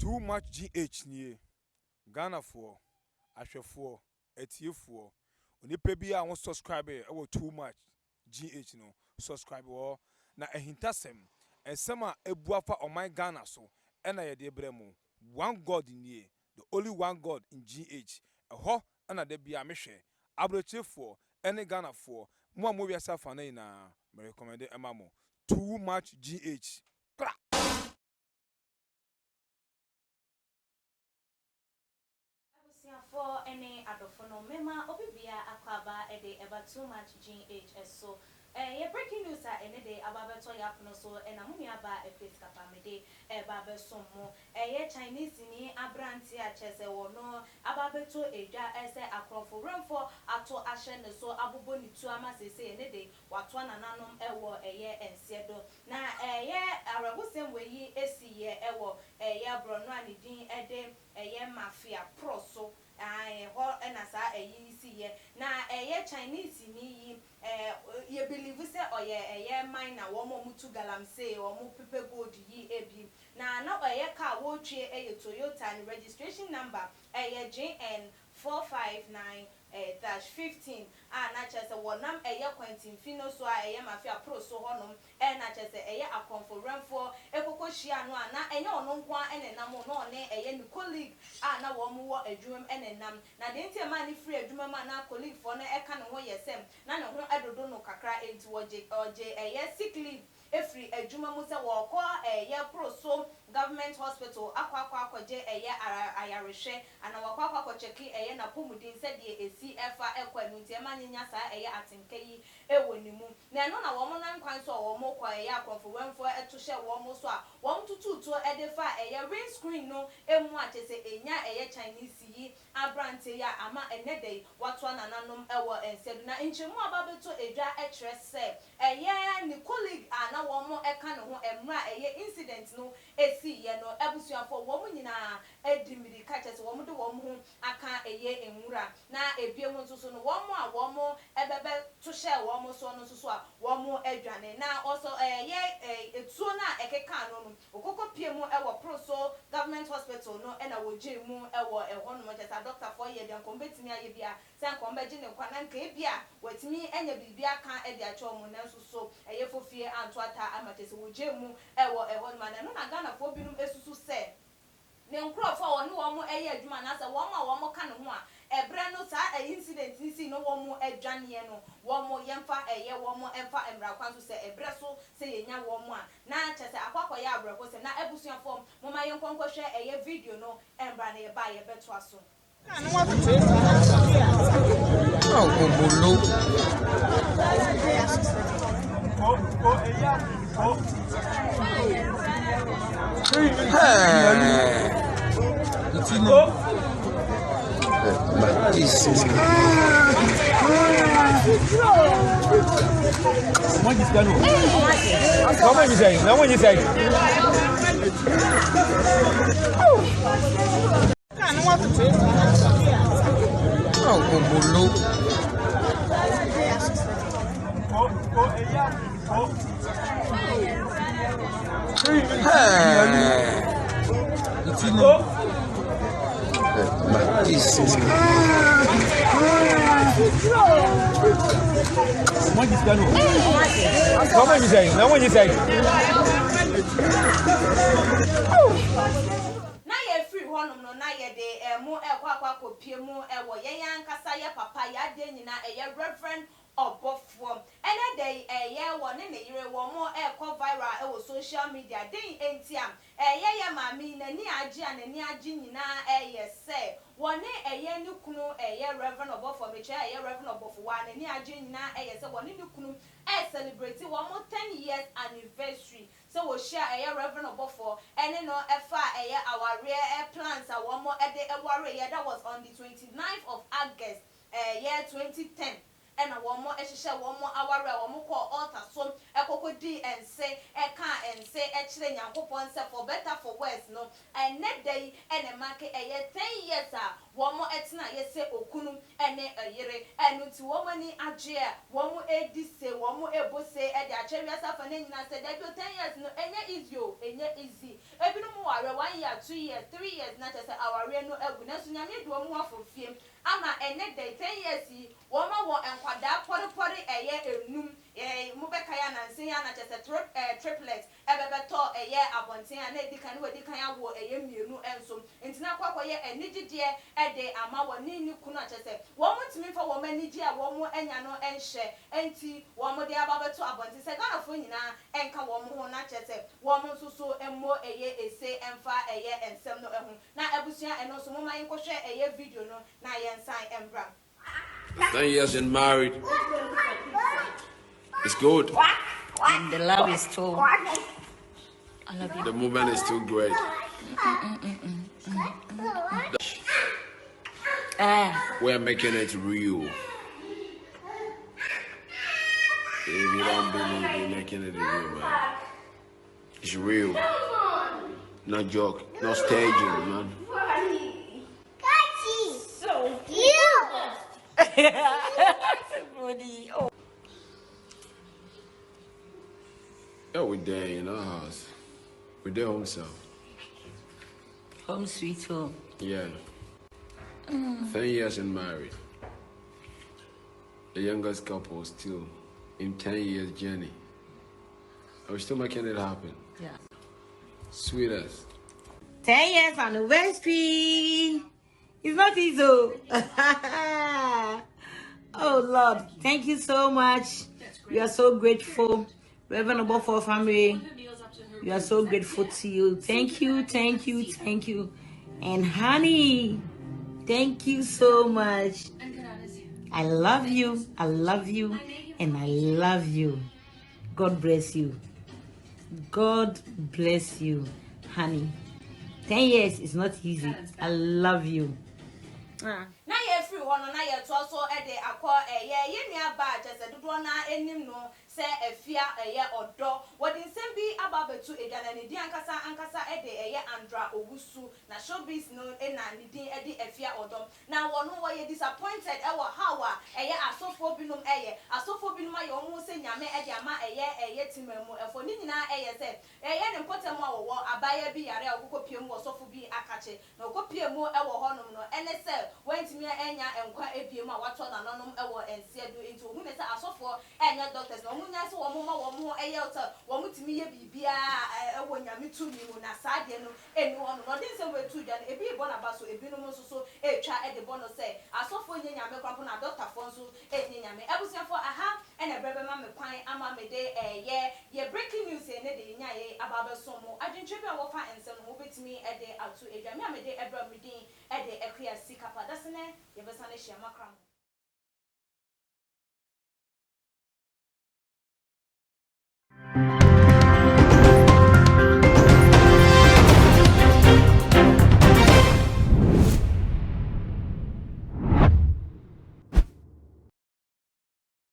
Too much GH nie Ghana for ahwefo etiefo onipa bi a won subscribe e too much GH no subscribe wo na ehintasem ensem a ebuafa oman Ghana so na ye de bremu one god nie the only one god in GH eho na de bia mehwe abrochefo ene Ghana for mo wi asafa na ina me recommend emamo too much GH for any adofono mema obibia akwaba ede eba too much GH so ye breaking news any day ababeto yapono so na mumi aba face kapamede babe sommo ye Chinese ni abranti a chese wono ababeto edwa ese akrofo remfo ato ahye ne so abobo ni tu ama sese any day wato nananom ewo ye ensiedo na ye arabusem weyi esi ye ewo ye brono ani din ede ye mafia pro so ho na sa si ye na Chinese ni ye believe say oye mine na wo mo mutu galamsey wo mo pepe gold yi ebi na car wo twe Toyota and registration number JN 459-15 na chese wonam Quentin Fino so mafia pro so honom na chese akonforemfo ekokohia no na ono nko enenam no ne ni colleague na wo mo wo adwumam enenam na de ntia ma ni free adwuma ma na colleague fo na eka ne ho yesem na ne ho edodo no kakra enti woje sick leave efri adwuma mu se wo ko pro so government hospital akwaje ayarehwe ana wakwa cheki na pomudin se de esi efa ekwa nu ntia ma nyanya sa atinkai ewonimu na no na wo mo nan kwan so wo mo kwa akonfo wemfo etohye wo mo so a wo mtututo edefa rain screen no emu achese enya Chinese yi abrante ya ama enedei wato nananom ewo ensedu na nchemu ababeto edwa etrese ni colleague ana wo mo eka ne ho emra incident no esi ye no ebusuafo wo mo nyina edimiri ka chese wo mo de wo mo aka enwura na ebiemu nso so no wo mo ebebe tohye wo mo so no so a wo mo adwane na also etuo na ekeka no okoko piemu ewo pro so government hospital no na wojemu ewo ehono mo chese doctor for ye de nkombetimi aye bia san kombeje ne kwa na nka bia watimi enya bibia ka ede acho mo na nso so fofie anto ata amatese wojemu ewo ehono ma na no na Ghana fo binum esusu se ne nkrofo wo ne wo mo adwuma na se wo mo ka ne ho a ebre no sa incident nisi no wo mo adwane no wo mo yemfa wo mo emfa emra kwan so se ebre so se yenya wo mo a na chese akwakọ ya abrako se na ebusuafo mo ma yenkonkwohwe video no embra na ye ba ye beto aso Jesus. What is going on? How many say? How many say? Jesus. What is going on? How many say? How many say? Na ye free honom no na ye de mu ekwa kopie mu ewo ye yankasa ye papa ya de nyina Reverend Obofour ene dey wone ne yire wo mo viral ewo social media den entiam ye mami na ni agi nyina se wone ni kunu Reverend Obofour meche Reverend Obofour wa na ni agi nyina se wone ni kunu celebrate wo mo 10 years anniversary so we share Reverend Obofour ene no efa our rare plans a wo mo that was on the 29th of August year 2010 and a woman, and she shall one more hour, one more call altar, so a cocody and say, a car, and say actually Yankopon say for better for worse no and net day and a market a year 10 years one more etna yes say okunu and a yere and to woman ajia one more edi say one more ebo say at the cherry yourself and then I said that you 10 years no any easy any easy every no more 1 year 2 years 3 years not as our real no eguness nyame do more for fame ama ene day 10 years woman wo enkwada pori eye enum mubeka ya na nsin ya na chese triplet ebebeto eye abonten ya na edikan we edikan ya wo eye mienu enso ntina kwakoye enigide ede ama wo ni kunu chese wo mutimi fa wo manigi a wo mu enya no enhye enti wo mu de ababeto abonten se gana fo nyina enka wo mu ho na chese wo mu nsusu emmo eye ese emfa eye ensem no ehu na abusua eno so mu man kohwe eye video no na ye nsan embra 10 years and married. It's good. And the love is too. I love you. The movement is too great. We're making it real. If you don't believe, we're making it real, man. It's real. No joke. No staging, man. So cute. Oh. Yeah, we're there in our house. We're there home self. Home sweet home. Yeah. 10 years and married. The youngest couple still in 10 years journey. We're still making it happen. Yeah. Sweetest. 10 years anniversary. It's not easy. Oh Lord, thank you so much. We are so grateful. Reverend Obofour family, we are so grateful to you. Thank you, thank you, thank you. And honey, thank you so much. I love you, and I love you. God bless you. God bless you, honey. 10 years is not easy. I love you. na ye free hono na ye to so e de akọ ye nua ba jese dodo na enim no se afia ye odo wodi nsem bi ababetu edwana ne di ankasa e de ye Andra Owusu na showbiz no e na ne din e de afia odo na wono wo ye disappointed e wo hawa ye asofo binum aye omo se nyame e de ama ye timamu efo ni nyina ye se ye ne potem a wo abaya bi yare okokopiem wo sofo bi akache na okopiemu e wo honom no ene se wentimi enya enkwa ebiem a wato na nonom ewo ense do into hu ne se asofo enya doctors no mu nya se wo mo wo mo eyelta wo mutimi ye bibia ewo nyame tumi mu na saade no eni wono no de se wetu dwa no ebi bo na baso ebi no so etwa e de bono se asofo nya nyame kwapo na doctor fo nso enya nyame ebusiafo aha ena brebe ma me kwan ama me de ye breaking news ne de nya ye ababa so mo adwentwe bi a wo fa ense no wo betimi e de atu edwa me de ebra me din e de ekria sikapa dasene ye besane hia makram